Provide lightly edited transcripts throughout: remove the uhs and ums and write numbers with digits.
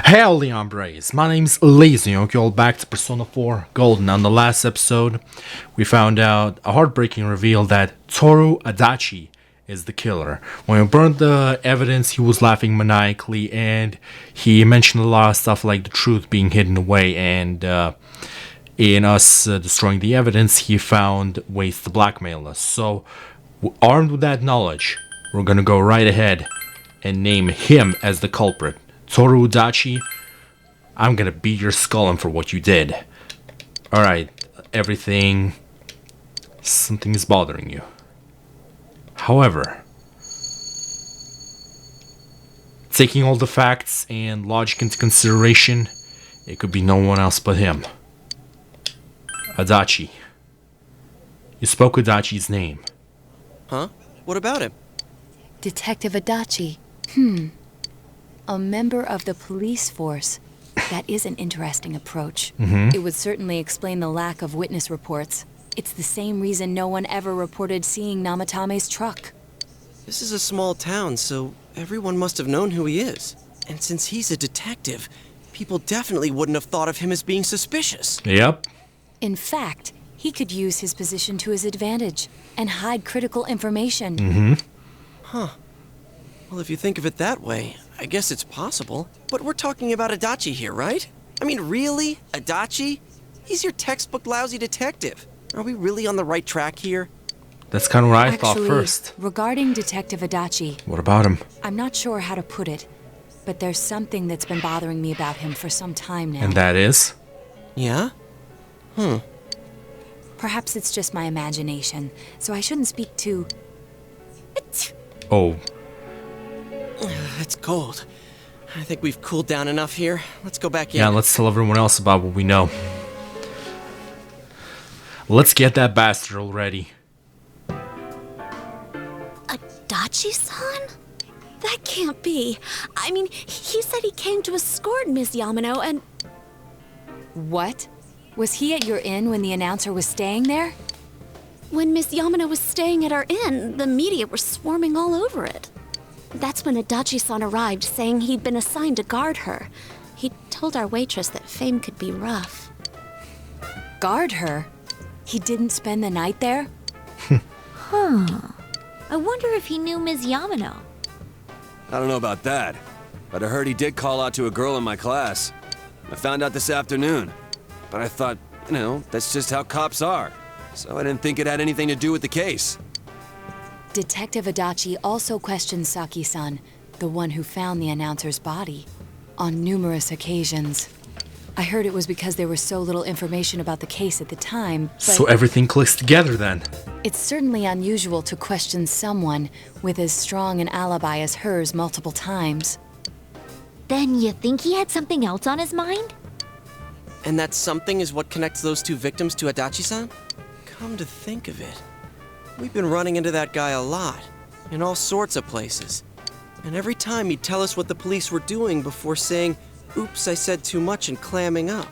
Howdy, hombres. My name's L.A.zy, and welcome all back to Persona 4 Golden. On the last episode, we found out a heartbreaking reveal that Toru Adachi is the killer. When we burned the evidence, he was laughing maniacally, and he mentioned a lot of stuff like the truth being hidden away, and in us destroying the evidence, he found ways to blackmail us. So, armed with that knowledge, we're gonna go right ahead and name him as the culprit. Toru Adachi, I'm gonna beat your skull in for what you did. Alright, something is bothering you. However, taking all the facts and logic into consideration, it could be no one else but him. Adachi. You spoke Adachi's name. Huh? What about him? Detective Adachi. A member of the police force. That is an interesting approach. It would certainly explain the lack of witness reports. It's the same reason no one ever reported seeing Namatame's truck. This is a small town, so everyone must have known who he is. And since he's a detective, people definitely wouldn't have thought of him as being suspicious. Yep. In fact, he could use his position to his advantage and hide critical information. Huh. Well, if you think of it that way, I guess it's possible. But we're talking about Adachi here, right? I mean, really? Adachi? He's your textbook lousy detective. Are we really on the right track here? That's kind of what I thought Actually, first. regarding Detective Adachi, What about him? I'm not sure how to put it, but there's something that's been bothering me about him for some time now. And that is? Yeah? Perhaps it's just my imagination, so I shouldn't speak too... Oh, It's cold. I think we've cooled down enough here. Let's go back in. yeah, let's tell everyone else about what we know. Let's get that bastard already. Adachi-san? That can't be. I mean, he said he came to escort Miss Yamano and... What? Was he at your inn when the announcer was staying there? When Miss Yamano was staying at our inn, the media were swarming all over it. That's when Adachi-san arrived, saying he'd been assigned to guard her. He told our waitress that fame could be rough. Guard her? He didn't spend the night there? I wonder if he knew Ms. Yamano. I don't know about that, but I heard he did call out to a girl in my class. I found out this afternoon, but I thought, that's just how cops are. So I didn't think it had anything to do with the case. Detective Adachi also questioned Saki-san, the one who found the announcer's body, on numerous occasions. I heard it was because there was so little information about the case at the time, but... So everything clicks together then. It's certainly unusual to question someone with as strong an alibi as hers multiple times. Then you think he had something else on his mind? And that something is what connects those two victims to Adachi-san? Come to think of it, we've been running into that guy a lot, in all sorts of places. And every time he'd tell us what the police were doing before saying, "Oops, I said too much," and clamming up.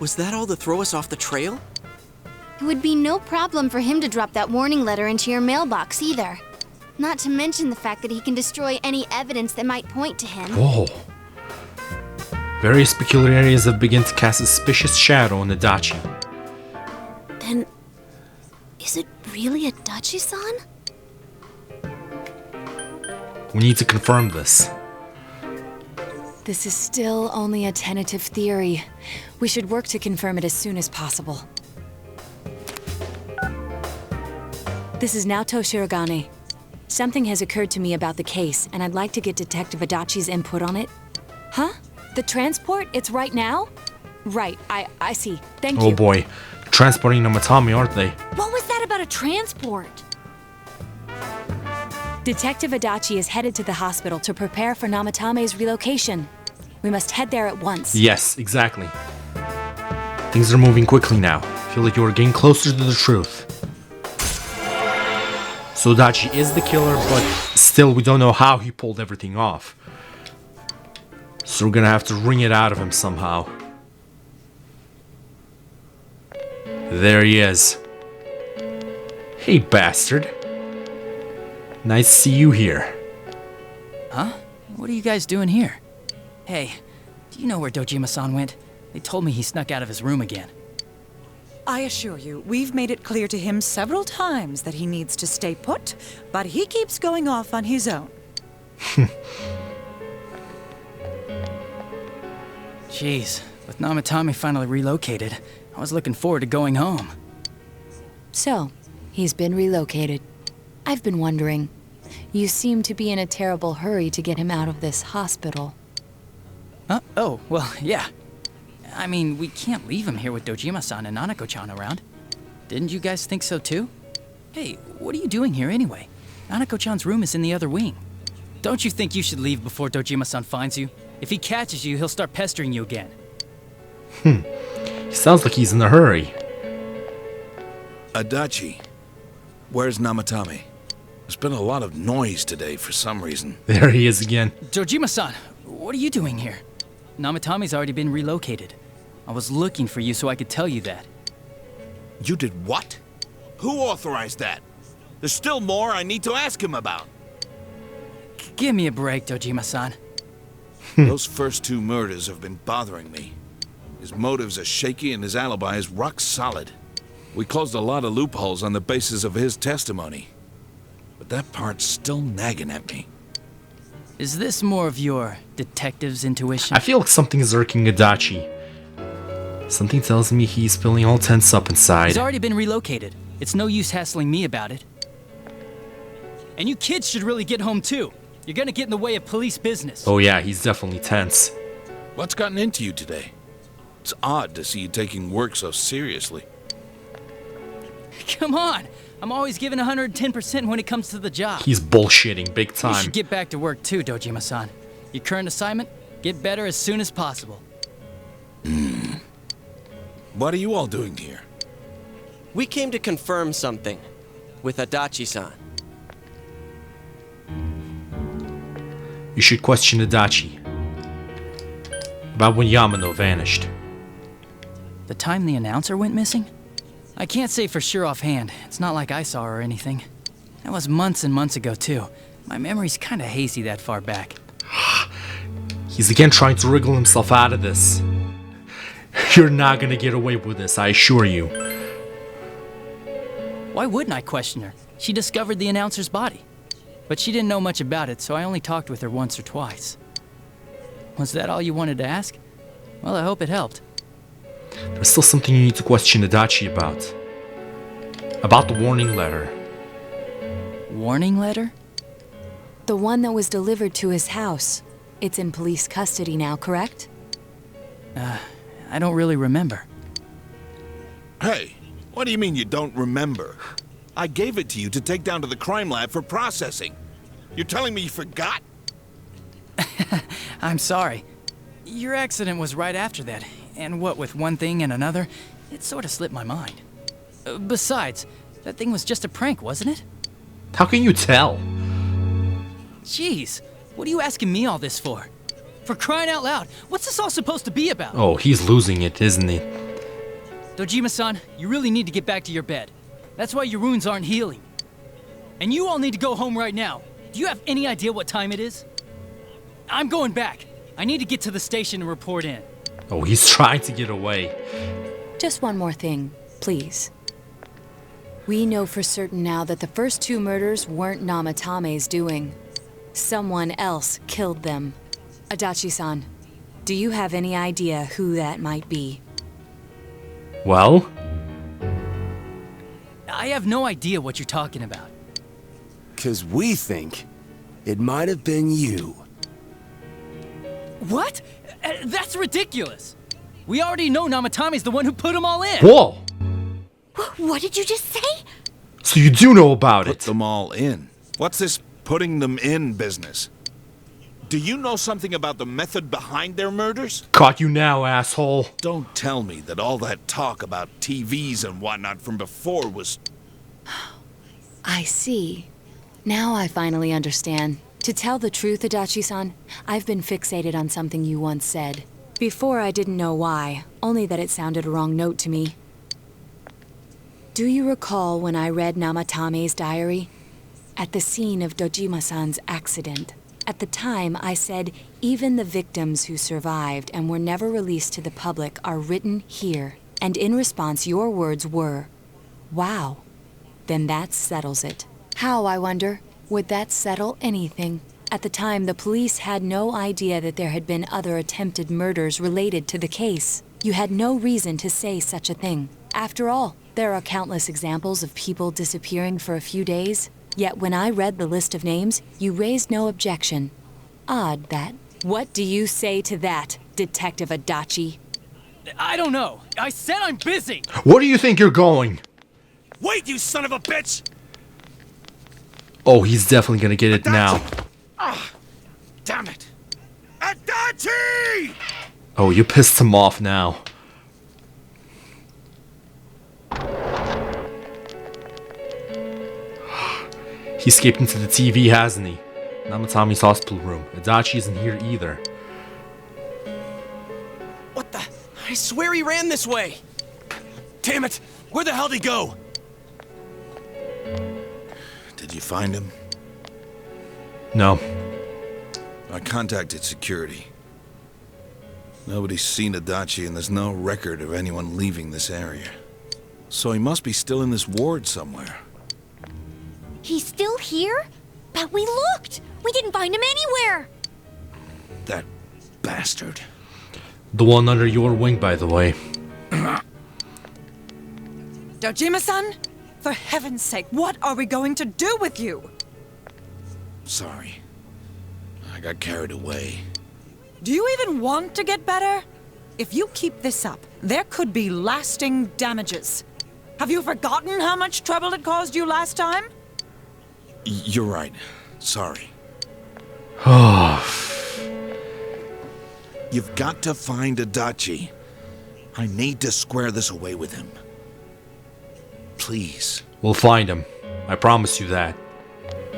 Was that all to throw us off the trail? It would be no problem for him to drop that warning letter into your mailbox either. Not to mention the fact that he can destroy any evidence that might point to him. Whoa. Various peculiar areas have begun to cast a suspicious shadow on Adachi. Then, is it really Adachi-san? We need to confirm this. This is still only a tentative theory. We should work to confirm it as soon as possible. This is Naoto Shirogane. Something has occurred to me about the case, and I'd like to get Detective Adachi's input on it. Huh? The transport? It's right now? Right, I see. Thank you. Oh boy. Transporting Namatame, aren't they? What was that about a transport? Detective Adachi is headed to the hospital to prepare for Namatame's relocation. We must head there at once. Yes, exactly. Things are moving quickly now. I feel like you are getting closer to the truth. So Adachi is the killer, but still we don't know how he pulled everything off. So we're gonna have to wring it out of him somehow. There he is. Hey, bastard. Nice to see you here. Huh? What are you guys doing here? Hey, Do you know where Dojima-san went? They told me he snuck out of his room again. I assure you, we've made it clear to him several times that he needs to stay put, but he keeps going off on his own. Jeez, with Namatame finally relocated, I was looking forward to going home. So, he's been relocated. I've been wondering. You seem to be in a terrible hurry to get him out of this hospital. Huh? Oh, well, yeah. I mean, we can't leave him here with Dojima-san and Nanako-chan around. Didn't you guys think so too? Hey, what are you doing here anyway? Nanako-chan's room is in the other wing. Don't you think you should leave before Dojima-san finds you? If he catches you, he'll start pestering you again. He sounds like he's in a hurry. Adachi, where's Namatame? There's been a lot of noise today for some reason. There he is again. Dojima-san, what are you doing here? Namatame's already been relocated. I was looking for you so I could tell you that. You did what? Who authorized that? There's still more I need to ask him about. Give me a break, Dojima-san. Those first 2 murders have been bothering me. His motives are shaky and his alibi is rock solid. We closed a lot of loopholes on the basis of his testimony. But that part's still nagging at me. Is this more of your detective's intuition? I feel like something is irking Adachi. Something tells me he's feeling all tense up inside. He's already been relocated. It's no use hassling me about it. And you kids should really get home too. You're gonna get in the way of police business. Oh yeah, he's definitely tense. What's gotten into you today? It's odd to see you taking work so seriously. Come on! I'm always giving 110% when it comes to the job. He's bullshitting big You time. should get back to work too, Dojima-san. Your current assignment? Get better as soon as possible. What are you all doing here? We came to confirm something with Adachi-san. You should question Adachi about when Yamano vanished. The time the announcer went missing? I can't say for sure offhand. It's not like I saw her or anything. That was months and months ago too. My memory's kinda hazy that far back. He's again trying to wriggle himself out of this. You're not gonna get away with this, I assure you. Why wouldn't I question her? She discovered the announcer's body. But she didn't know much about it, so I only talked with her once or twice. Was that all you wanted to ask? Well, I hope it helped. There's still something you need to question Adachi about. About the warning letter. Warning letter? The one that was delivered to his house. It's in police custody now, correct? I don't really remember. Hey, what do you mean you don't remember? I gave it to you to take down to the crime lab for processing. You're telling me you forgot? I'm sorry. Your accident was right after that, and what with one thing and another, it sort of slipped my mind. Besides, that thing was just a prank, wasn't it? How can you tell? Jeez, what are you asking me all this for? For crying out loud, what's this all supposed to be about? Oh, he's losing it, isn't he? Dojima-san, you really need to get back to your bed. That's why your wounds aren't healing. And you all need to go home right now. Do you have any idea what time it is? I'm going back. I need to get to the station and report in. Oh, he's trying to get away. Just one more thing, please. We know for certain now that the first 2 murders weren't Namatame's doing. Someone else killed them. Adachi-san, do you have any idea who that might be? Well? I have no idea what you're talking about. 'Cause we think it might have been you. What? That's ridiculous. We already know Namatame's the one who put them all in. Whoa! What did you just say? So you do know about Put it. them all in. What's this putting them in business? Do you know something about the method behind their murders? Caught you now, asshole. Don't tell me that all that talk about TVs and whatnot from before was... I see. Now I finally understand. To tell the truth, Adachi-san, I've been fixated on something you once said. Before I didn't know why, only that it sounded a wrong note to me. Do you recall when I read Namatame's diary? At the scene of Dojima-san's accident, At the time, I said, even the victims who survived and were never released to the public are written here. And in response, your words were, wow. Then that settles it. How, I wonder? Would that settle anything? At the time, the police had no idea that there had been other attempted murders related to the case. You had no reason to say such a thing. After all, there are countless examples of people disappearing for a few days. Yet when I read the list of names, you raised no objection. Odd, that. What do you say to that, Detective Adachi? I don't know. I said I'm busy. Where do you think you're going? Wait, you son of a bitch! Oh, he's definitely gonna get it now. Ah, damn it. Adachi! Oh, you pissed him off now. He escaped into the TV, hasn't he? Namatami's hospital room. Adachi isn't here either. What the? I swear he ran this way. Damn it! Where the hell did he go? Did you find him? No. I contacted security. Nobody's seen Adachi and there's no record of anyone leaving this area. So he must be still in this ward somewhere. He's still here? But we looked! We didn't find him anywhere! That bastard. The one under your wing, by the way. Dojima-san? For heaven's sake, what are we going to do with you? Sorry. I got carried away. Do you even want to get better? If you keep this up, there could be lasting damages. Have you forgotten how much trouble it caused you last time? You're right. Sorry. You've got to find Adachi. I need to square this away with him. Please. We'll find him. I promise you that.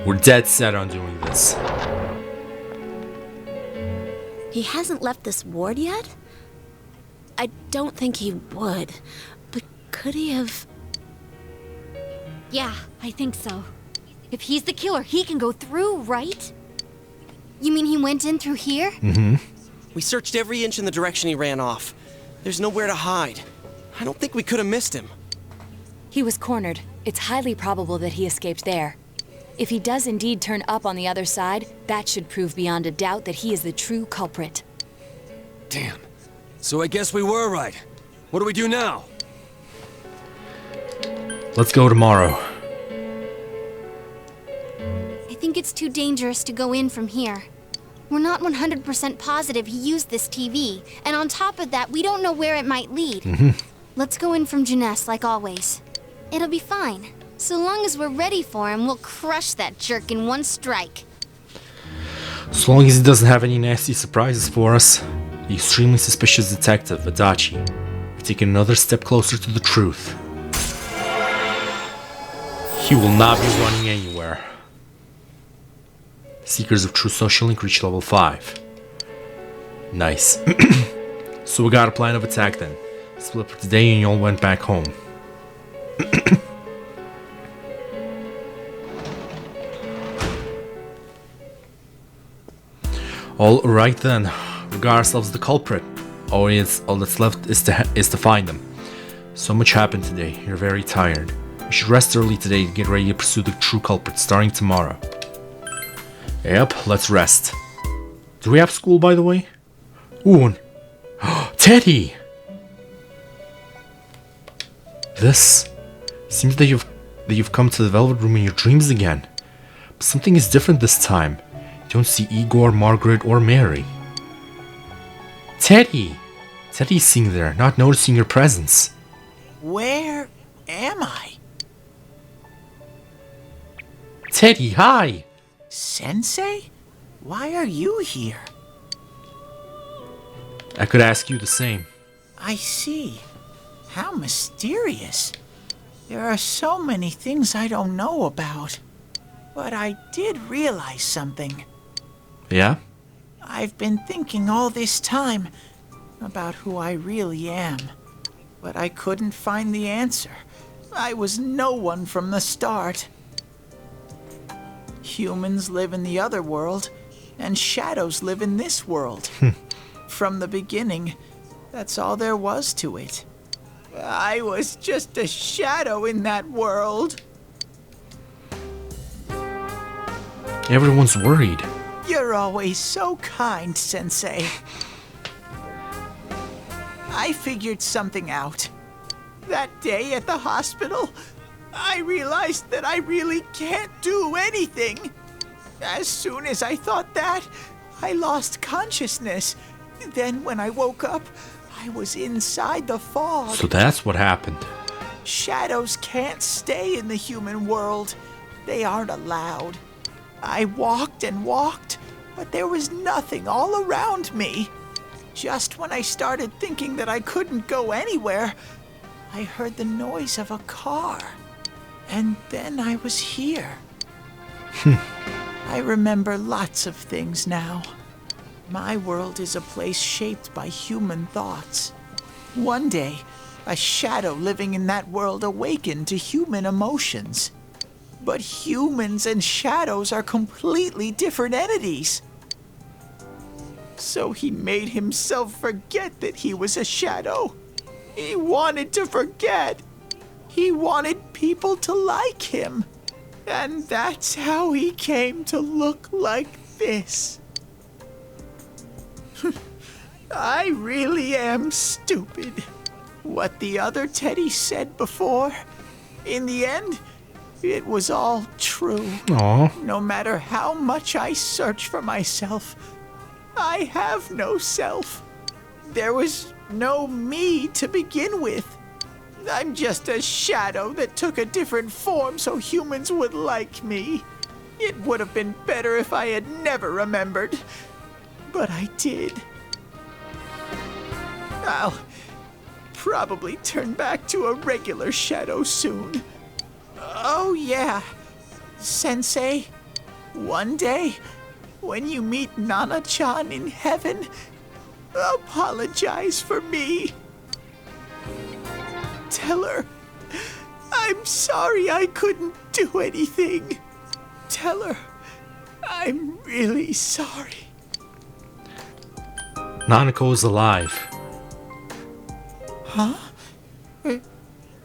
We're dead set on doing this. He hasn't left this ward yet? I don't think he would. But could he have... Yeah, I think so. If he's the killer, he can go through, right? You mean he went in through here? Mm-hmm. We searched every inch in the direction he ran off. There's nowhere to hide. I don't think we could have missed him. He was cornered. It's highly probable that he escaped there. If he does indeed turn up on the other side, that should prove beyond a doubt that he is the true culprit. Damn. So I guess we were right. What do we do now? Let's go tomorrow. I think it's too dangerous to go in from here. We're not 100% positive he used this TV, and on top of that, we don't know where it might lead. Let's go in from Jeunesse like always. It'll be fine. So long as we're ready for him, we'll crush that jerk in one strike. As long as he doesn't have any nasty surprises for us. The extremely suspicious detective, Adachi. We've taken another step closer to the truth. He will not be running anywhere. Seekers of True Social Link reach level 5. Nice. So we got a plan of attack then. Split for today and you all went back home. Alright then. We got ourselves the culprit. All that's left is to find them. So much happened today. You're very tired. You should rest early today to get ready to pursue the true culprit starting tomorrow. Yep, let's rest. Do we have school, by the way? Ooh, Teddy! This seems that you've come to the Velvet Room in your dreams again. But something is different this time. You don't see Igor, Margaret, or Mary. Teddy! Teddy's sitting there, not noticing your presence. Where am I? Teddy, hi! Sensei? Why are you here? I could ask you the same. I see. How mysterious. There are so many things I don't know about. But I did realize something. Yeah? I've been thinking all this time about who I really am. But I couldn't find the answer. I was no one from the start. Humans live in the other world, and shadows live in this world. From the beginning, that's all there was to it. I was just a shadow in that world. Everyone's worried. You're always so kind, Sensei. I figured something out. That day at the hospital, I realized that I really can't do anything. As soon as I thought that, I lost consciousness. Then when I woke up, I was inside the fog. So that's what happened. Shadows can't stay in the human world. They aren't allowed. I walked and walked, but there was nothing all around me. Just when I started thinking that I couldn't go anywhere, I heard the noise of a car. And then I was here. I remember lots of things now. My world is a place shaped by human thoughts. One day, a shadow living in that world awakened to human emotions. But humans and shadows are completely different entities. So he made himself forget that he was a shadow. He wanted to forget. He wanted people to like him. And that's how he came to look like this. I really am stupid. What the other Teddy said before, in the end, it was all true. Aww. No matter how much I search for myself, I have no self. There was no me to begin with. I'm just a shadow that took a different form so humans would like me. It would have been better if I had never remembered. But I did. I'll probably turn back to a regular shadow soon. Oh yeah, Sensei, one day, when you meet Nana-chan in heaven, apologize for me. Tell her, I'm sorry I couldn't do anything. Tell her, I'm really sorry. Nanako is alive. Huh?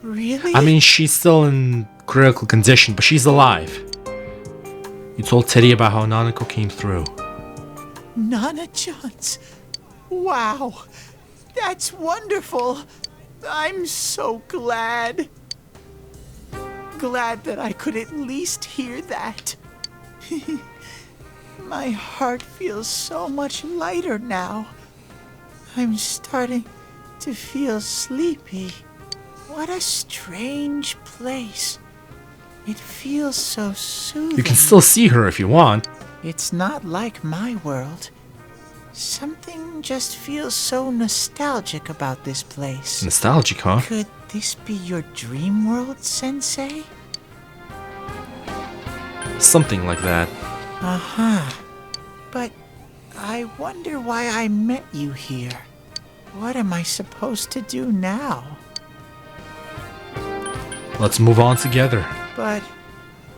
Really? I mean, she's still in critical condition, but she's alive. You told Teddy about how Nanako came through. Nana-chan's. Wow, that's wonderful. I'm so glad. Glad that I could at least hear that. My heart feels so much lighter now. I'm starting to feel sleepy. What a strange place. It feels so soothing. You can still see her if you want. It's not like my world. Something just feels so nostalgic about this place. Nostalgic, huh? Could this be your dream world, Sensei? Something like that. Uh-huh. But I wonder why I met you here. What am I supposed to do now? Let's move on together. But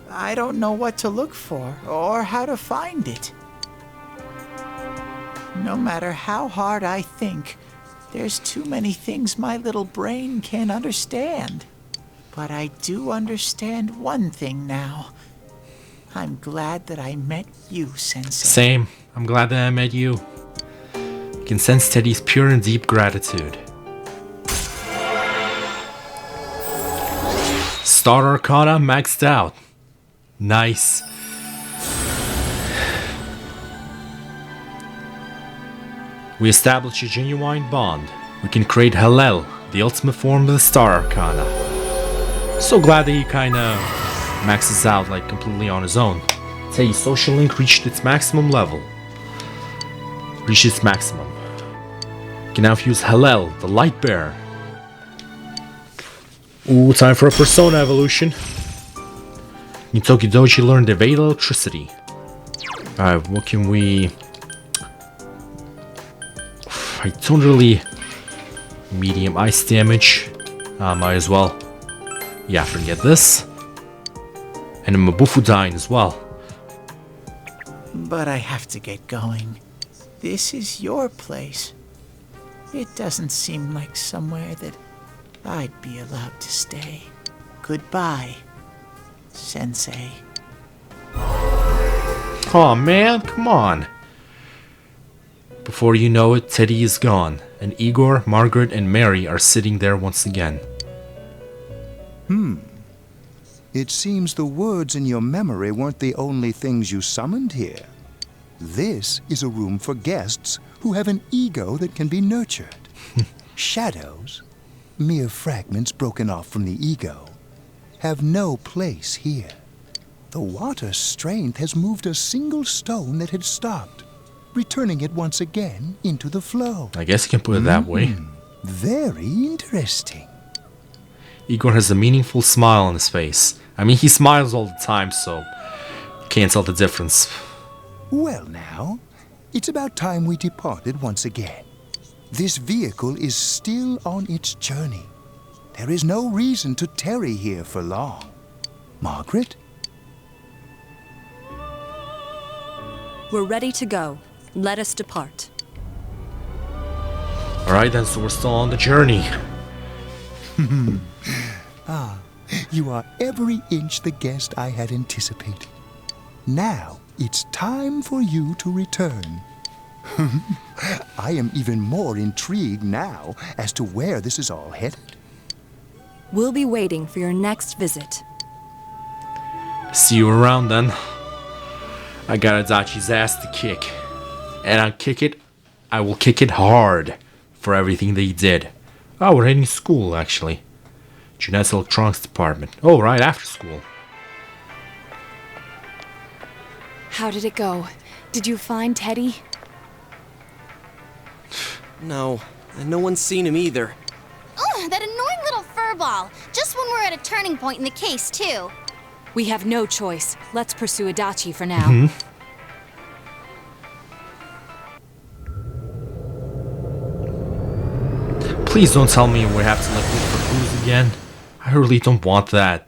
I don't know what to look for or how to find it. No matter how hard I think, there's too many things my little brain can't understand. But I do understand one thing now. I'm glad that I met you, Sensei. Same. I'm glad that I met you. You can sense Teddy's pure and deep gratitude. Star Arcana maxed out. Nice. We establish a genuine bond. We can create Hallel, the ultimate form of the Star Arcana. So glad that he kinda maxes out like completely on his own. Teddy's social link reached its maximum level. Reached its maximum. You can now fuse Hallel, the light bearer. Ooh, time for a persona evolution. In Tokyo Doji learned evade electricity. Alright, what can we... I don't really... Medium ice damage. Might as well. Yeah, forget this. And a Mabufu dying as well. but I have to get going. This is your place. It doesn't seem like somewhere that I'd be allowed to stay. Goodbye, Sensei. Aw, man, come on. Before you know it, Teddy is gone, and Igor, Margaret, and Mary are sitting there once again. It seems the words in your memory weren't the only things you summoned here. This is a room for guests who have an ego that can be nurtured. Shadows, mere fragments broken off from the ego, have no place here. The water's strength has moved a single stone that had stopped, returning it once again into the flow. I guess you can put it that way. Very interesting. Igor has a meaningful smile on his face. I mean, he smiles all the time, so you can't tell the difference. Well now, it's about time we departed once again. This vehicle is still on its journey. There is no reason to tarry here for long. Margaret? We're ready to go. Let us depart. Alright then, so we're still on the journey. You are every inch the guest I had anticipated. Now it's time for you to return. I am even more intrigued now as to where this is all headed. We'll be waiting for your next visit. See you around then. I got Adachi's ass to kick. And I will kick it hard for everything they did. Oh, we're heading to school actually. Jeanette's electronics department. Oh, right, after school. How did it go? Did you find Teddy? No, and no one's seen him either. Oh, that annoying little furball. Just when we're at a turning point in the case, too. We have no choice. Let's pursue Adachi for now. Please don't tell me we have to like look for clues again. I really don't want that.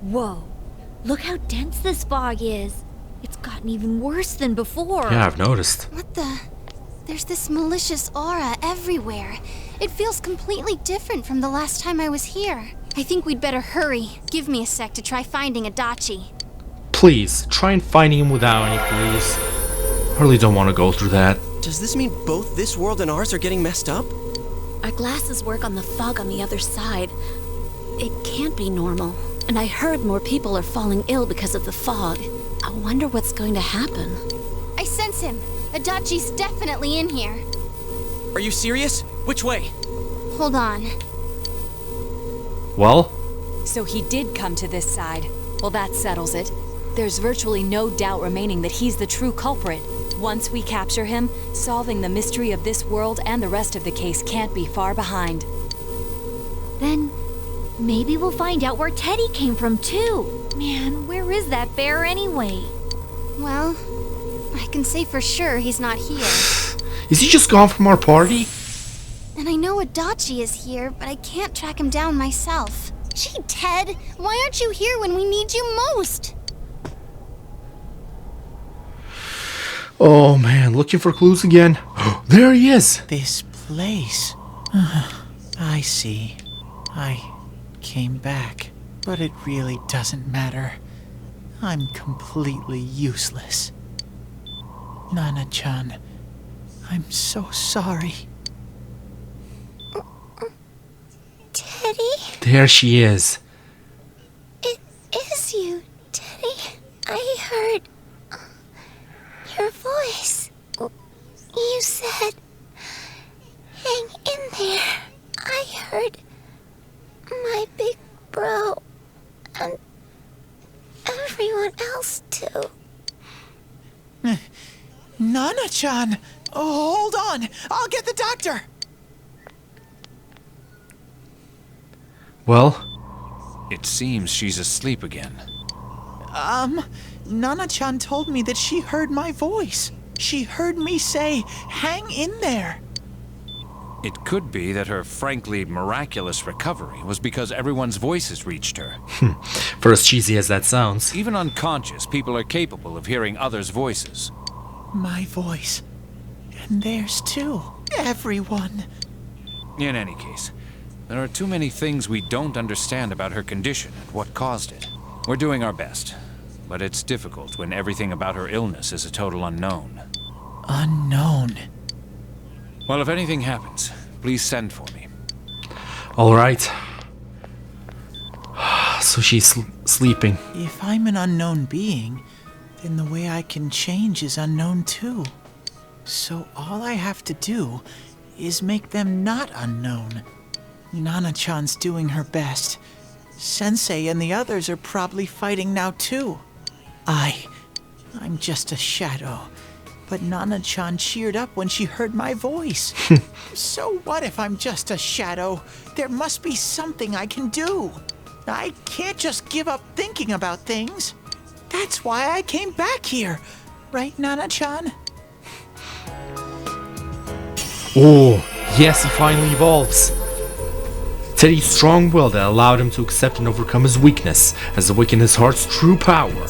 Whoa. Look how dense this fog is. It's gotten even worse than before. Yeah, I've noticed. What the? There's this malicious aura everywhere. It feels completely different from the last time I was here. I think we'd better hurry. Give me a sec to try finding Adachi. Please, try and finding him without any clues. I really don't want to go through that. Does this mean both this world and ours are getting messed up? Our glasses work on the fog on the other side. It can't be normal. And I heard more people are falling ill because of the fog. I wonder what's going to happen. I sense him. Adachi's definitely in here. Are you serious? Which way? Hold on. Well? So he did come to this side. Well, that settles it. There's virtually no doubt remaining that he's the true culprit. Once we capture him, solving the mystery of this world and the rest of the case can't be far behind. Then maybe we'll find out where Teddy came from too. Man, where is that bear anyway? Well, I can say for sure he's not here. Is he just gone from our party? And I know Adachi is here, but I can't track him down myself. Gee, Ted, why aren't you here when we need you most? Oh man, looking for clues again. There he is! This place. I see. I came back, but it really doesn't matter. I'm completely useless. Nana-chan, I'm so sorry. Teddy? There she is. It is you, Teddy. I heard your voice. You said, hang in there. I heard my big bro and everyone else too. Nana-chan! Oh, hold on! I'll get the doctor! Well? It seems she's asleep again. Nana-chan told me that she heard my voice. She heard me say, hang in there. It could be that her frankly miraculous recovery was because everyone's voices reached her. For as cheesy as that sounds. Even unconscious, people are capable of hearing others' voices. My voice. And theirs too. Everyone. In any case, there are too many things we don't understand about her condition and what caused it. We're doing our best, but it's difficult when everything about her illness is a total unknown. Unknown. Well, if anything happens, please send for me. Alright. So she's sleeping. If I'm an unknown being, then the way I can change is unknown too. So all I have to do is make them not unknown. Nana-chan's doing her best. Sensei and the others are probably fighting now too. I'm just a shadow. But Nana-chan cheered up when she heard my voice. So what if I'm just a shadow? There must be something I can do. I can't just give up thinking about things. That's why I came back here. Right, Nana-chan? Oh, yes, he finally evolves. Teddy's strong will that allowed him to accept and overcome his weakness has awakened his heart's true power.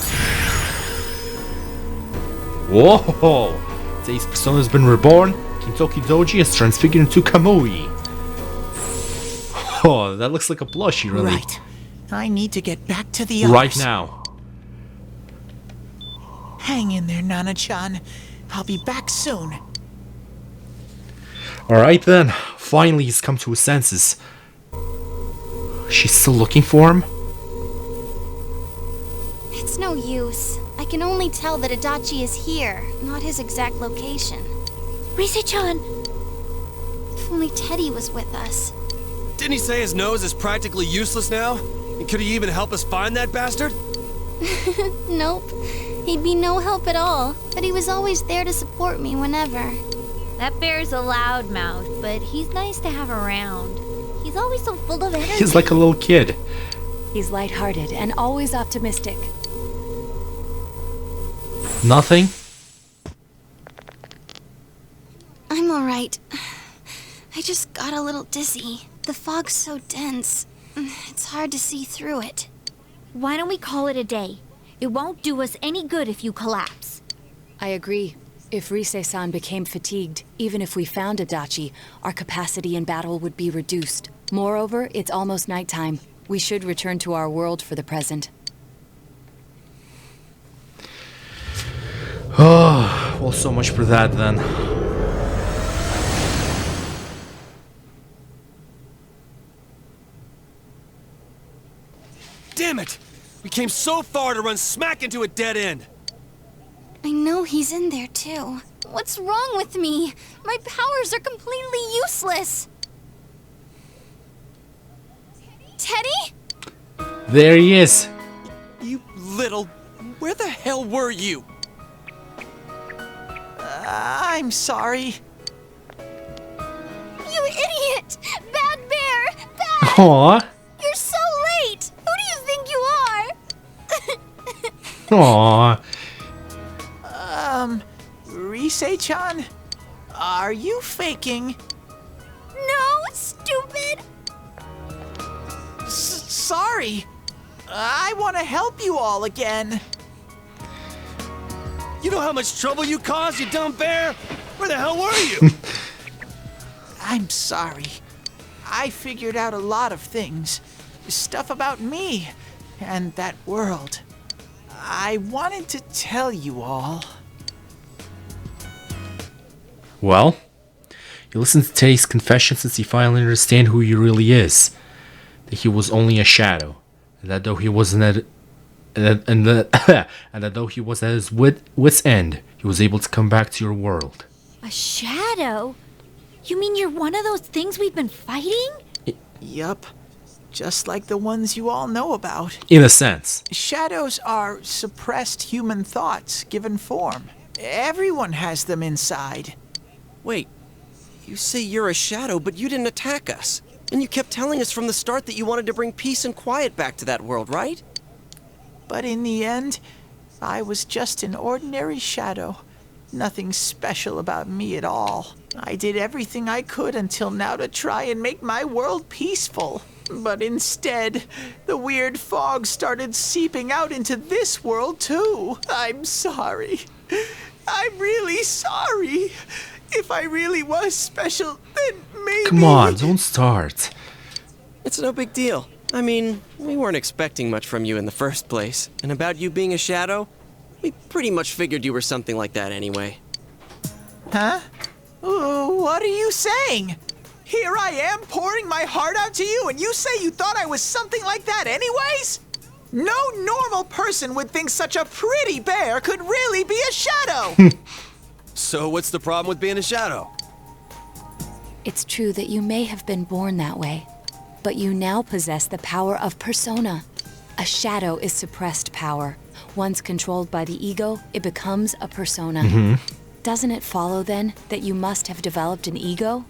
Whoa! Today's persona has been reborn. Kintoki Doji is transfigured into Kamui. Oh, that looks like a plushie, really. Right. I need to get back to the others. Right now. Hang in there, Nana-chan. I'll be back soon. Alright then. Finally, he's come to his senses. She's still looking for him? It's no use. I can only tell that Adachi is here, not his exact location. Rise-chan! If only Teddy was with us. Didn't he say his nose is practically useless now? And could he even help us find that bastard? Nope. He'd be no help at all, but he was always there to support me whenever. That bear's a loudmouth, but he's nice to have around. He's always so full of energy. He's like a little kid. He's lighthearted and always optimistic. Nothing? I'm alright. I just got a little dizzy. The fog's so dense. It's hard to see through it. Why don't we call it a day? It won't do us any good if you collapse. I agree. If Rise-san became fatigued, even if we found Adachi, our capacity in battle would be reduced. Moreover, it's almost nighttime. We should return to our world for the present. Oh, well, so much for that then. Damn it! We came so far to run smack into a dead end! I know he's in there too. What's wrong with me? My powers are completely useless. Teddy? There he is. You little... Where the hell were you? I'm sorry. You idiot! Bad bear! Bad! Aww. You're so late! Who do you think you are? Aww. Rise-chan? Are you faking? No, stupid! Sorry. I want to help you all again. You know how much trouble you caused, you dumb bear? Where the hell were you? I'm sorry. I figured out a lot of things. Stuff about me and that world. I wanted to tell you all. Well, you listen to Teddy's confession since he finally understands who he really is. That he was only a shadow. And that though he wasn't at... And that though he was at his wit's end, he was able to come back to your world. A shadow? You mean you're one of those things we've been fighting? Yup. Just like the ones you all know about. In a sense. Shadows are suppressed human thoughts given form. Everyone has them inside. Wait, you say you're a shadow, but you didn't attack us. And you kept telling us from the start that you wanted to bring peace and quiet back to that world, right? But in the end, I was just an ordinary shadow. Nothing special about me at all. I did everything I could until now to try and make my world peaceful. But instead, the weird fog started seeping out into this world too. I'm sorry. I'm really sorry. If I really was special, then maybe... Come on, don't start. It's no big deal. I mean, we weren't expecting much from you in the first place. And about you being a shadow, we pretty much figured you were something like that anyway. Huh? What are you saying? Here I am pouring my heart out to you, and you say you thought I was something like that anyways? No normal person would think such a pretty bear could really be a shadow! So what's the problem with being a shadow? It's true that you may have been born that way, but you now possess the power of persona. A shadow is suppressed power. Once controlled by the ego, it becomes a persona. Doesn't it follow then that you must have developed an ego?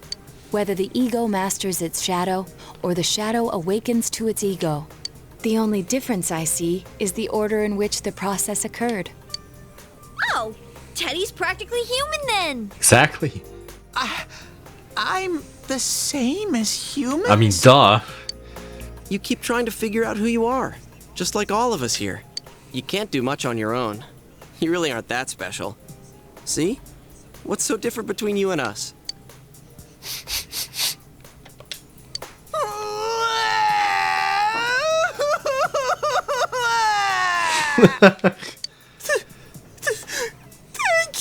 Whether the ego masters its shadow or the shadow awakens to its ego. The only difference I see is the order in which the process occurred. Oh, Teddy's practically human then. Exactly. I'm the same as humans? I mean, duh. You keep trying to figure out who you are, just like all of us here. You can't do much on your own. You really aren't that special. See? What's so different between you and us? Thank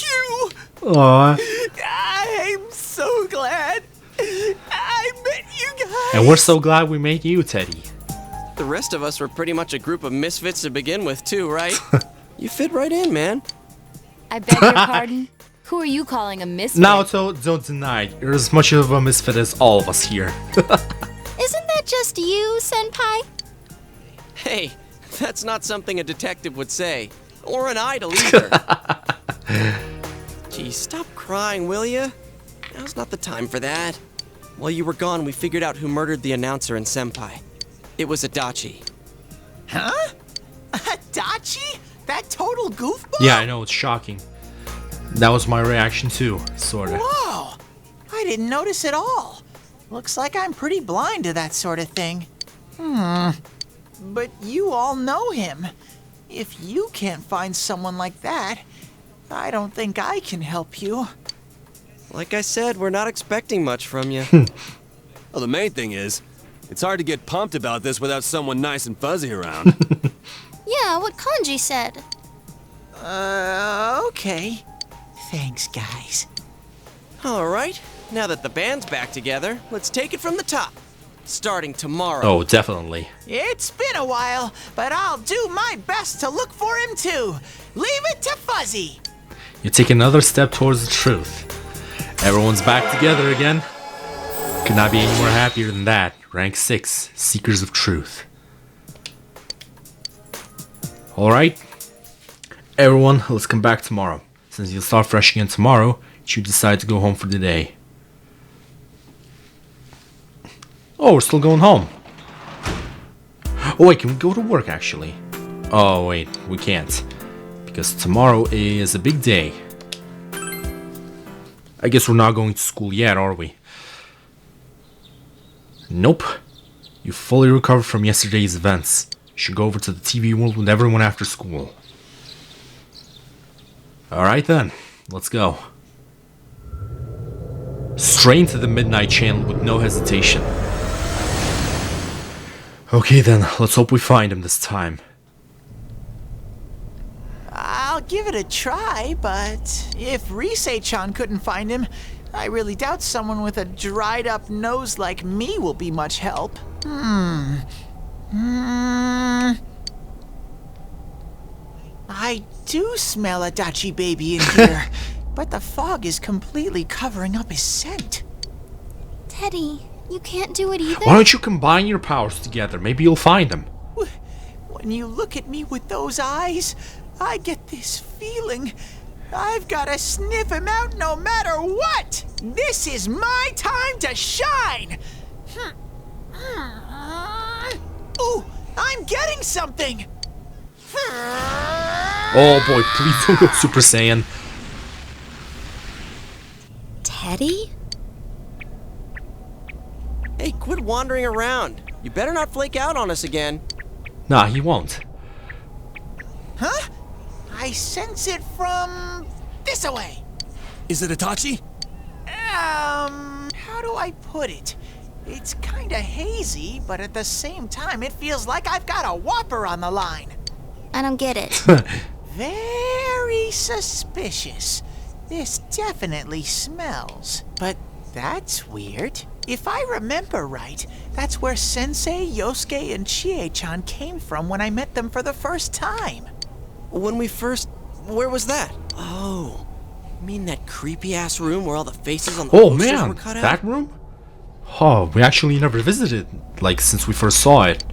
you! Aww. I'm so glad I met you guys! And we're so glad we made you, Teddy. The rest of us were pretty much a group of misfits to begin with, too, right? You fit right in, man. I beg your pardon? Who are you calling a misfit? Now, don't deny it. You're as much of a misfit as all of us here. Isn't that just you, Senpai? Hey, that's not something a detective would say. Or an idol either. Gee, stop crying, will ya? Now's not the time for that. While you were gone, we figured out who murdered the announcer and Senpai. It was Adachi. Huh? Adachi? That total goofball? Yeah, I know, it's shocking. That was my reaction too, sorta. Whoa! I didn't notice at all. Looks like I'm pretty blind to that sort of thing. But you all know him. If you can't find someone like that, I don't think I can help you. Like I said, we're not expecting much from you. Well, the main thing is, it's hard to get pumped about this without someone nice and fuzzy around. Yeah, what Kanji said. Okay. Thanks, guys. All right, now that the band's back together, let's take it from the top. Starting tomorrow. Oh, definitely. It's been a while, but I'll do my best to look for him too. Leave it to Fuzzy. You take another step towards the truth. Everyone's back together again. Could not be any more happier than that. Rank 6, Seekers of Truth. Alright. Everyone, let's come back tomorrow. Since you'll start fresh again tomorrow, you should decide to go home for the day. Oh, we're still going home. Oh wait, can we go to work actually? Oh wait, we can't. Because tomorrow is a big day. I guess we're not going to school yet, are we? Nope. You fully recovered from yesterday's events. You should go over to the TV world with everyone after school. Alright then, let's go. Straight into the Midnight Channel with no hesitation. Okay then, let's hope we find him this time. I'll give it a try, but if Risei-chan couldn't find him, I really doubt someone with a dried up nose like me will be much help. I do smell Adachi baby in here, but the fog is completely covering up his scent. Teddy, you can't do it either? Why don't you combine your powers together? Maybe you'll find him. When you look at me with those eyes, I get this feeling I've got to sniff him out no matter what! This is my time to shine! Ooh, I'm getting something! Oh boy, please don't go Super Saiyan. Teddy? Hey, quit wandering around. You better not flake out on us again. Nah, he won't. Huh? I sense it from this away. Is it Itachi? How do I put it? It's kinda hazy, but at the same time, it feels like I've got a whopper on the line. I don't get it. Very suspicious. This definitely smells. But that's weird. If I remember right, that's where Sensei, Yosuke, and Chie-chan came from when I met them for the first time. When we first... Where was that? Oh, you mean that creepy-ass room where all the faces on the Oh posters man, were cut out? that room? Oh, we actually never visited, like, since we first saw it.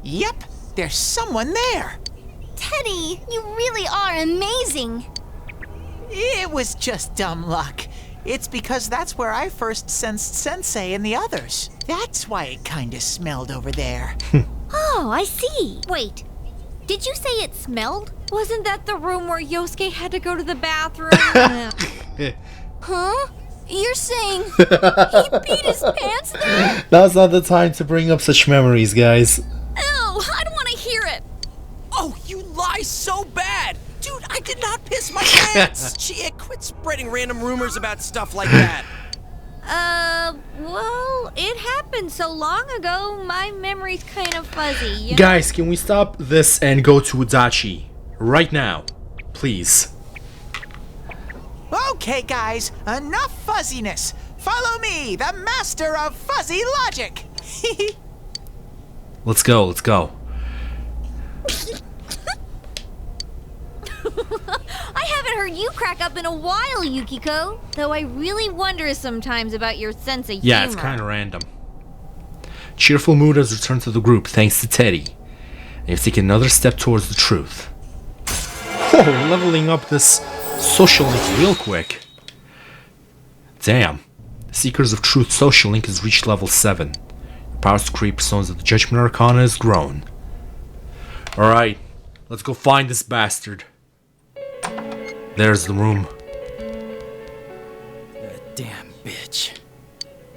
Yep, there's someone there. Teddy, you really are amazing. It was just dumb luck. It's because that's where I first sensed Sensei and the others. That's why it kinda smelled over there. Oh, I see. Wait, did you say it smelled? Wasn't that the room where Yosuke had to go to the bathroom? Huh? You're saying he beat his pants there? Now's not the time to bring up such memories, guys. Ew, I don't want to hear it. Oh, you lie so bad! Dude, I did not piss my pants! Chie, quit spreading random rumors about stuff like that. Well, it happened so long ago, my memory's kind of fuzzy, you know? Guys, can we stop this and go to Adachi? Right now. Please. Okay, guys, enough fuzziness. Follow me, the master of fuzzy logic. Let's go, let's go. I haven't heard you crack up in a while, Yukiko. Though I really wonder sometimes about your sense of humor. Yeah, it's kind of random. Cheerful mood has returned to the group thanks to Teddy. They've taken another step towards the truth. Oh, leveling up this social link real quick. Damn. The Seekers of Truth social link has reached level 7. Your powers to create personas of the Judgment Arcana has grown. Alright, let's go find this bastard. There's the room. That damn bitch.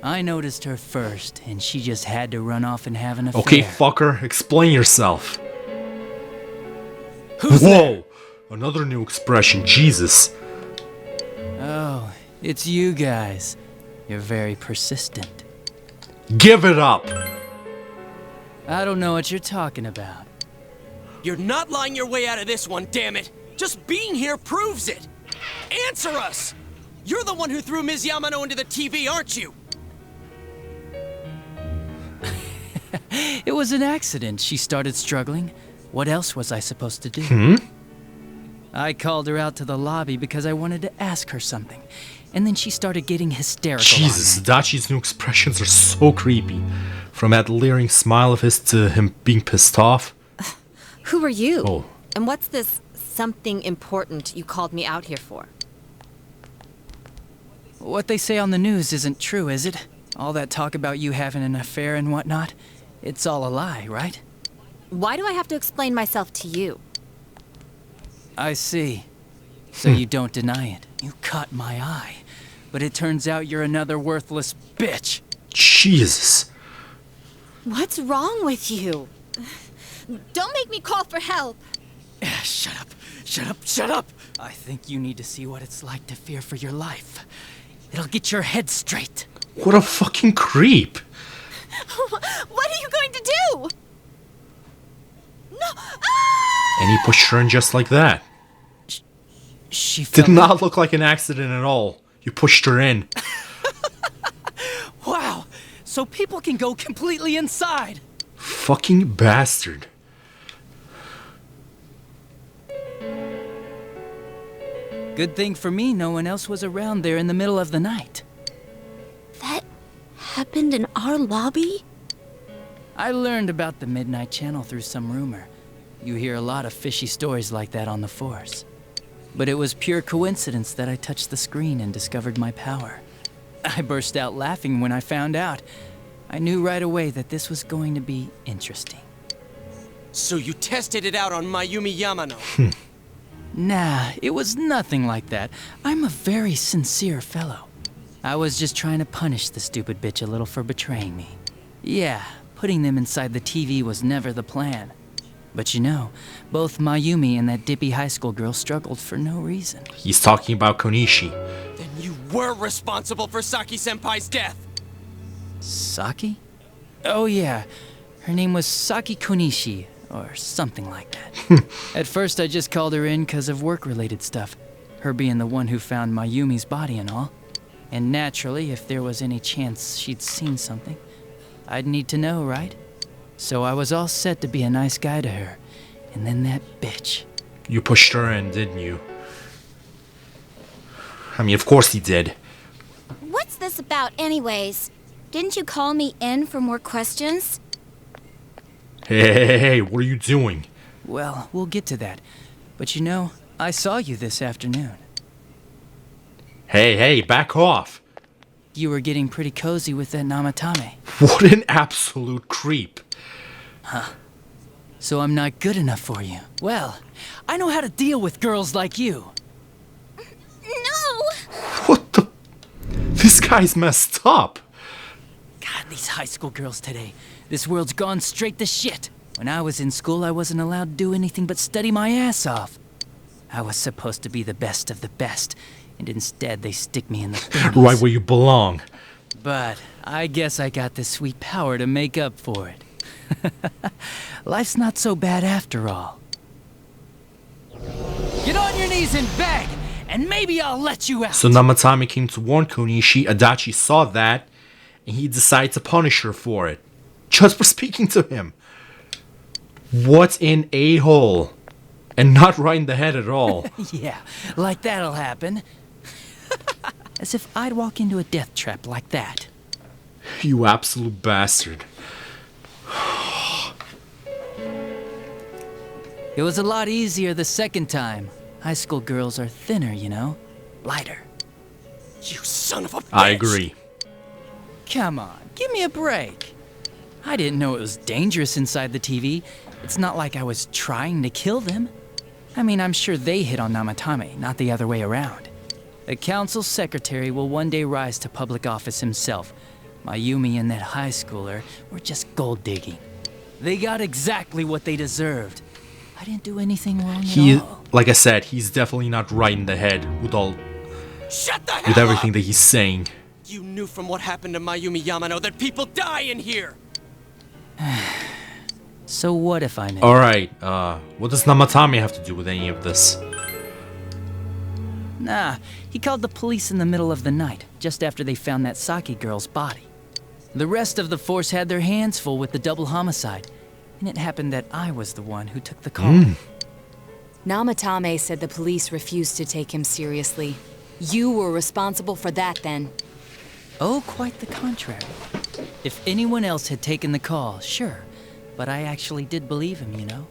I noticed her first, and she just had to run off and have an affair. Okay, fucker, explain yourself. Who's Whoa! there? Another new expression, Jesus. Oh, it's you guys. You're very persistent. Give it up! I don't know what you're talking about. You're not lying your way out of this one, damn it! Just being here proves it! Answer us! You're the one who threw Ms. Yamano into the TV, aren't you? It was an accident. She started struggling. What else was I supposed to do? I called her out to the lobby because I wanted to ask her something. And then she started getting hysterical. Jesus, Dachi's new expressions are so creepy. From that leering smile of his to him being pissed off. Who are you? Oh. And what's this something important you called me out here for? What they say on the news isn't true, is it? All that talk about you having an affair and whatnot? It's all a lie, right? Why do I have to explain myself to you? I see. So you don't deny it. You caught my eye. But it turns out you're another worthless bitch. Jesus. What's wrong with you? Don't make me call for help. Shut up. Shut up. Shut up. I think you need to see what it's like to fear for your life. It'll get your head straight. What a fucking creep. What are you going to do? No! Ah! And he pushed her in just like that. She Did not look like an accident at all. You pushed her in. Wow. So people can go completely inside. Fucking bastard. Good thing for me, no one else was around there in the middle of the night. That happened in our lobby? I learned about the Midnight Channel through some rumor. You hear a lot of fishy stories like that on the force. But it was pure coincidence that I touched the screen and discovered my power. I burst out laughing when I found out. I knew right away that this was going to be interesting. So you tested it out on Mayumi Yamano. Nah, it was nothing like that. I'm a very sincere fellow. I was just trying to punish the stupid bitch a little for betraying me. Yeah, putting them inside the TV was never the plan. But you know, both Mayumi and that dippy high school girl struggled for no reason. He's talking about Konishi. Then you were responsible for Saki-senpai's death! Saki? Oh yeah, her name was Saki Konishi, or something like that. At first I just called her in because of work-related stuff, her being the one who found Mayumi's body and all. And naturally, if there was any chance she'd seen something, I'd need to know, right? So I was all set to be a nice guy to her, and then that bitch. You pushed her in, didn't you? I mean, of course he did. What's this about anyways? Didn't you call me in for more questions? Hey, what are you doing? Well, we'll get to that. But you know, I saw you this afternoon. Hey, back off. You were getting pretty cozy with that Namatame. What an absolute creep. Huh. So I'm not good enough for you. Well, I know how to deal with girls like you. No! What the? This guy's messed up. God, these high school girls today. This world's gone straight to shit. When I was in school, I wasn't allowed to do anything but study my ass off. I was supposed to be the best of the best, and instead they stick me in the things. Right where you belong. But I guess I got the sweet power to make up for it. Life's not so bad after all. Get on your knees and beg, and maybe I'll let you out. So Namatame came to warn Konishi. Adachi saw that, and he decided to punish her for it. Just for speaking to him. What an a-hole. And not right in the head at all. Yeah, like that'll happen. As if I'd walk into a death trap like that. You absolute bastard. It was a lot easier the second time. High school girls are thinner, you know? Lighter. You son of a bitch! I agree. Come on, give me a break. I didn't know it was dangerous inside the TV. It's not like I was trying to kill them. I mean, I'm sure they hit on Namatame, not the other way around. The council secretary will one day rise to public office himself. Mayumi and that high schooler were just gold digging. They got exactly what they deserved. I didn't do anything wrong at all. Like I said, he's definitely not right in the head with all... Shut the hell with everything up! that he's saying. You knew from what happened to Mayumi Yamano that people die in here! So what if I may? Alright, what does Namatame have to do with any of this? Nah, he called the police in the middle of the night, just after they found that Saki girl's body. The rest of the force had their hands full with the double homicide, and it happened that I was the one who took the call. Namatame said the police refused to take him seriously. You were responsible for that then. Oh, quite the contrary. If anyone else had taken the call, sure. But I actually did believe him, you know?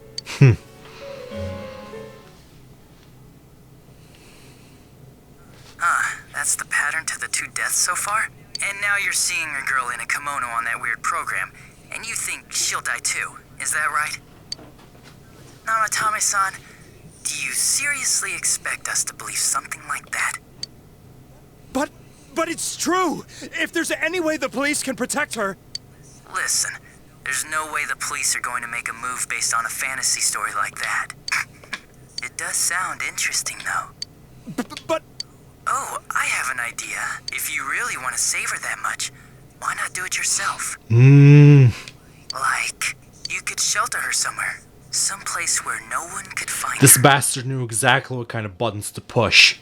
That's the pattern to the 2 deaths so far? And now you're seeing a girl in a kimono on that weird program, and you think she'll die too, is that right? Namatame-san, do you seriously expect us to believe something like that? But it's true! If there's any way the police can protect her... Listen, there's no way the police are going to make a move based on a fantasy story like that. It does sound interesting, though. But... Oh, I have an idea. If you really want to save her that much, why not do it yourself? Like, you could shelter her somewhere. Someplace where no one could find her. This bastard knew exactly what kind of buttons to push.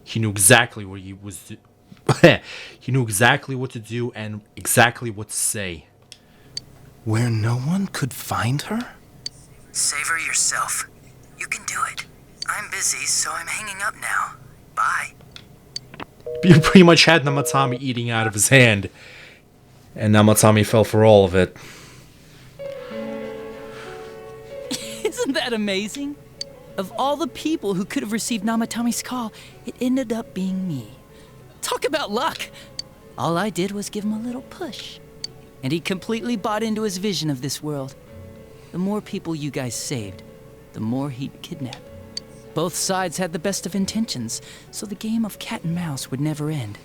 He knew exactly what he was... he knew exactly what to do and exactly what to say. Where no one could find her? Save her yourself. You can do it. I'm busy, so I'm hanging up now. Bye. You pretty much had Namatame eating out of his hand. And Namatame fell for all of it. Isn't that amazing? Of all the people who could have received Namatame's call, it ended up being me. Talk about luck! All I did was give him a little push. And he completely bought into his vision of this world. The more people you guys saved, the more he'd kidnap. Both sides had the best of intentions, so the game of cat and mouse would never end.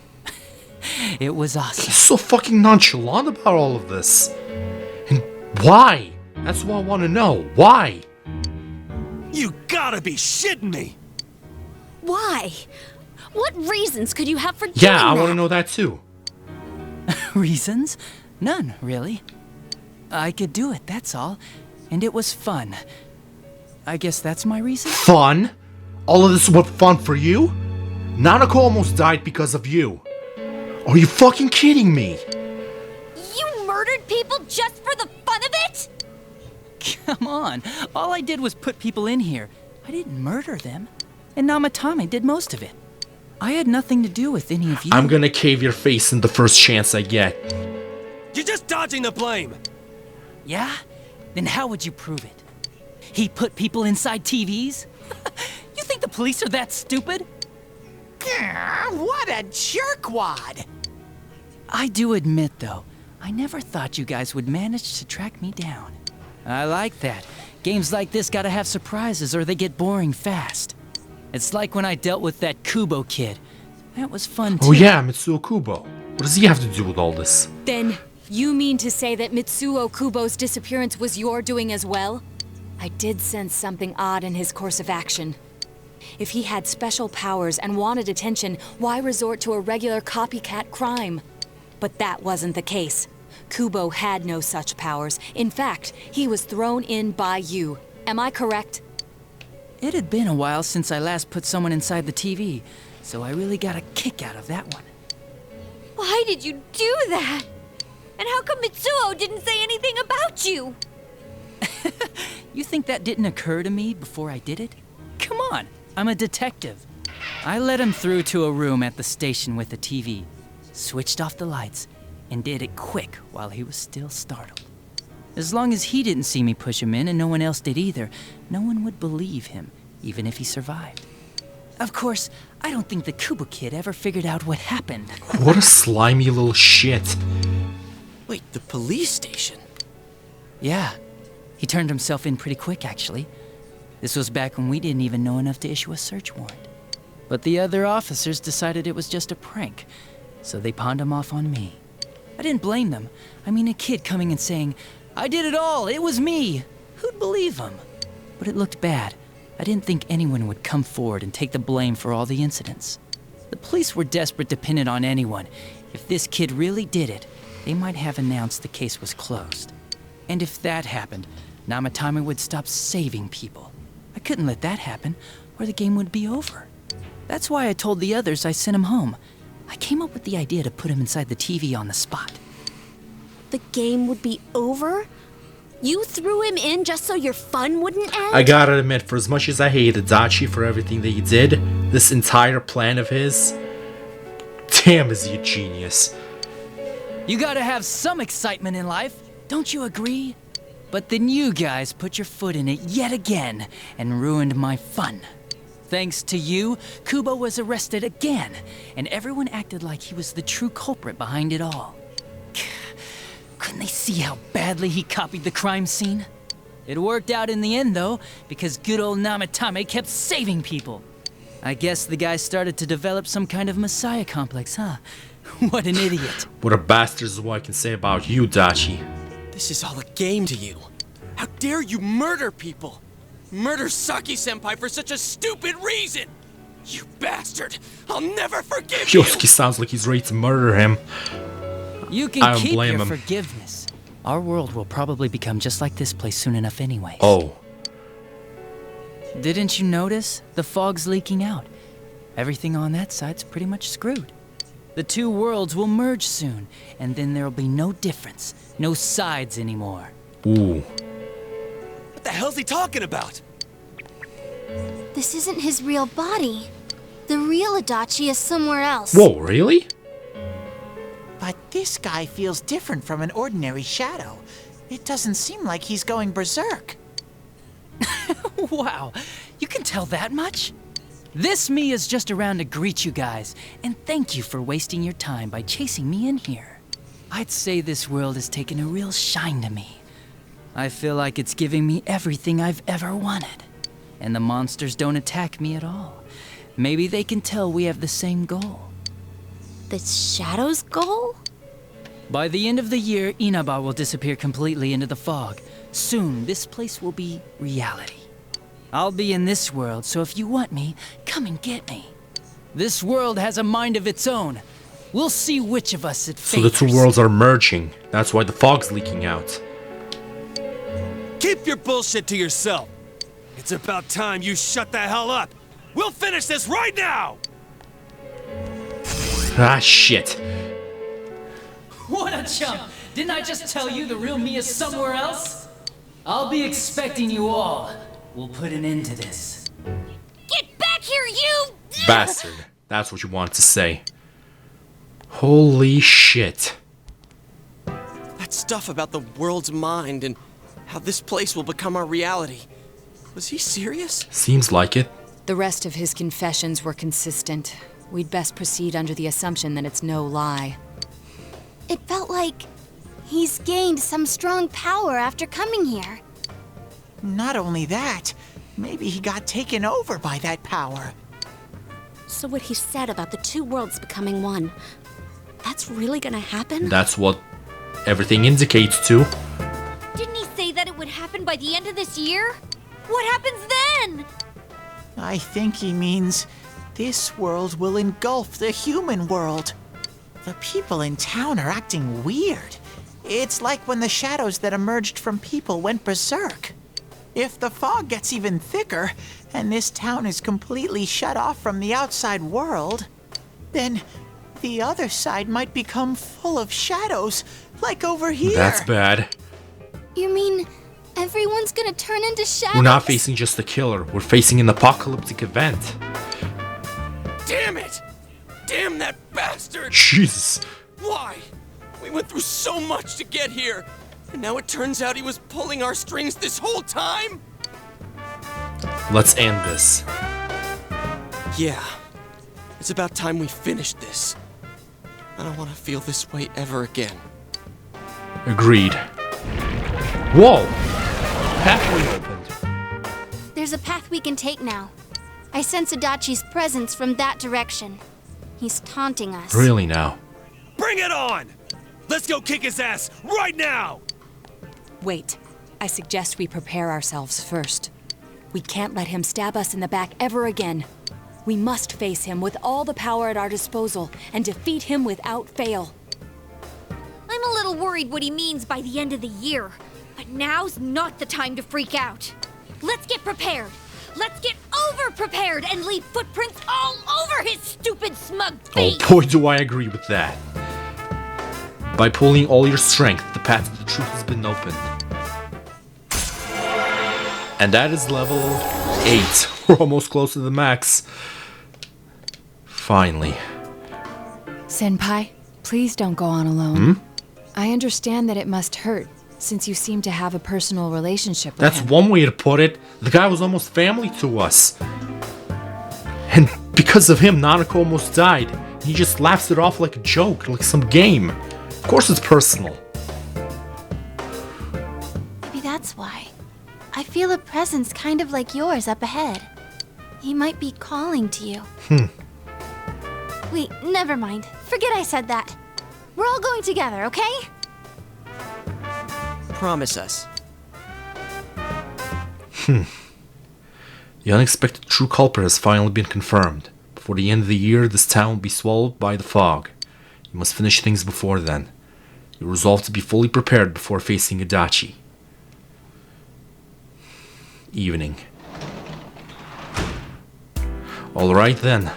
It was awesome. So fucking nonchalant about all of this. And why? That's what I want to know. Why? You gotta be shitting me! Why? What reasons could you have for doing Yeah, I that? want to know that too. Reasons? None, really. I could do it, that's all. And it was fun. I guess that's my reason? Fun? All of this was fun for you? Nanako almost died because of you. Are you fucking kidding me? You murdered people just for the fun of it? Come on. All I did was put people in here. I didn't murder them. And Namatame did most of it. I had nothing to do with any of you. I'm gonna cave your face in the first chance I get. You're just dodging the blame! Yeah? Then how would you prove it? He put people inside TVs? You think the police are that stupid? What a jerkwad! I do admit, though, I never thought you guys would manage to track me down. I like that. Games like this gotta have surprises or they get boring fast. It's like when I dealt with that Kubo kid. That was fun, too. Oh yeah, Mitsuo Kubo. What does he have to do with all this? Then, you mean to say that Mitsuo Kubo's disappearance was your doing as well? I did sense something odd in his course of action. If he had special powers and wanted attention, why resort to a regular copycat crime? But that wasn't the case. Kubo had no such powers. In fact, he was thrown in by you. Am I correct? It had been a while since I last put someone inside the TV, so I really got a kick out of that one. Why did you do that? And how come Mitsuo didn't say anything about you? You think that didn't occur to me before I did it? Come on, I'm a detective. I led him through to a room at the station with a TV, switched off the lights, and did it quick while he was still startled. As long as he didn't see me push him in and no one else did either, no one would believe him, even if he survived. Of course, I don't think the Kubo kid ever figured out what happened. What a slimy little shit. Wait, the police station? Yeah, he turned himself in pretty quick, actually. This was back when we didn't even know enough to issue a search warrant. But the other officers decided it was just a prank, so they pawned him off on me. I didn't blame them. I mean, a kid coming and saying, "I did it all, it was me." Who'd believe him? But it looked bad. I didn't think anyone would come forward and take the blame for all the incidents. The police were desperate to pin it on anyone. If this kid really did it, they might have announced the case was closed. And if that happened, Namatame would stop saving people. I couldn't let that happen, or the game would be over. That's why I told the others I sent him home. I came up with the idea to put him inside the TV on the spot. The game would be over? You threw him in just so your fun wouldn't end? I gotta admit, for as much as I hate Adachi for everything that he did, this entire plan of his, damn is he a genius. You gotta have some excitement in life, don't you agree? But then you guys put your foot in it yet again and ruined my fun. Thanks to you, Kubo was arrested again, and everyone acted like he was the true culprit behind it all. Couldn't they see how badly he copied the crime scene? It worked out in the end, though, because good old Namatame kept saving people. I guess the guy started to develop some kind of messiah complex, huh? What an idiot. What a bastard is what I can say about you, Dachi. This is all a game to you. How dare you murder people? Murder Saki-senpai for such a stupid reason! You bastard! I'll never forgive you! Yosuke sounds like he's ready to murder him. You can I don't keep blame your him. forgiveness. Our world will probably become just like this place soon enough anyways. Oh. Didn't you notice? The fog's leaking out. Everything on that side's pretty much screwed. The two worlds will merge soon, and then there'll be no difference, no sides anymore. Ooh. What the hell's he talking about? This isn't his real body. The real Adachi is somewhere else. Whoa, really? But this guy feels different from an ordinary shadow. It doesn't seem like he's going berserk. Wow, you can tell that much? This me is just around to greet you guys, and thank you for wasting your time by chasing me in here. I'd say this world has taken a real shine to me. I feel like it's giving me everything I've ever wanted. And the monsters don't attack me at all. Maybe they can tell we have the same goal. The Shadow's goal? By the end of the year, Inaba will disappear completely into the fog. Soon, this place will be reality. I'll be in this world, so if you want me, come and get me. This world has a mind of its own. We'll see which of us it So the favors. two worlds are merging. That's why the fog's leaking out. Keep your bullshit to yourself. It's about time you shut the hell up. We'll finish this right now! Ah, shit. What a chump! Didn't I just tell you the real me is somewhere else? I'll be expecting you all. We'll put an end to this. Get back here, you! Bastard. That's what you want to say. Holy shit. That stuff about the world's mind and how this place will become our reality. Was he serious? Seems like it. The rest of his confessions were consistent. We'd best proceed under the assumption that it's no lie. It felt like he's gained some strong power after coming here. Not only that, maybe he got taken over by that power. So what he said about the two worlds becoming one, that's really gonna happen? That's what everything indicates to. Didn't he say that it would happen by the end of this year? What happens then? I think he means this world will engulf the human world. The people in town are acting weird. It's like when the shadows that emerged from people went berserk. If the fog gets even thicker, and this town is completely shut off from the outside world, then the other side might become full of shadows, like over here. That's bad. You mean everyone's gonna turn into shadows? We're not facing just a killer. We're facing an apocalyptic event. Damn it! Damn that bastard! Jesus. Why? We went through so much to get here, and now it turns out he was pulling our strings this whole time? Let's end this. Yeah. It's about time we finished this. I don't want to feel this way ever again. Agreed. Whoa! Pathway opened. There's a path we can take now. I sense Adachi's presence from that direction. He's taunting us. Really now? Bring it on! Let's go kick his ass right now! Wait. I suggest we prepare ourselves first. We can't let him stab us in the back ever again. We must face him with all the power at our disposal and defeat him without fail. I'm a little worried what he means by the end of the year, but now's not the time to freak out. Let's get prepared. Let's get over-prepared and leave footprints all over his stupid smug face! Oh boy, do I agree with that. By pulling all your strength, the path to the truth has been opened. And that is level 8. We're almost close to the max. Finally. Senpai, please don't go on alone. I understand that it must hurt, since you seem to have a personal relationship with That's him. one way to put it. The guy was almost family to us. And because of him, Nanako almost died. He just laughs it off like a joke, like some game. Of course it's personal. Maybe that's why. I feel a presence kind of like yours up ahead. He might be calling to you. Wait, never mind. Forget I said that. We're all going together, okay? Promise us. The unexpected true culprit has finally been confirmed. Before the end of the year, this town will be swallowed by the fog. You must finish things before then. You resolve to be fully prepared before facing Adachi. Evening. Alright then.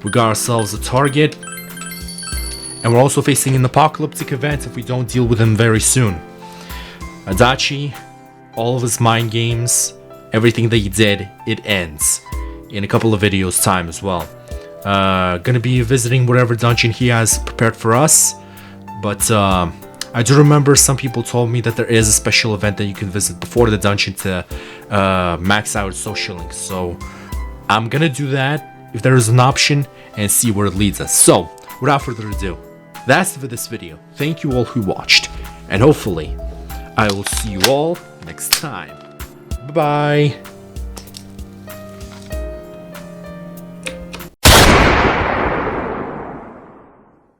We got ourselves a target. And we're also facing an apocalyptic event if we don't deal with him very soon. Adachi, all of his mind games, everything that he did, it ends. In a couple of videos time as well. Gonna be visiting whatever dungeon he has prepared for us. But I do remember some people told me that there is a special event that you can visit before the dungeon to max out social links. So I'm gonna do that if there is an option and see where it leads us. So without further ado, that's it for this video. Thank you all who watched, and hopefully I will see you all next time. Bye bye.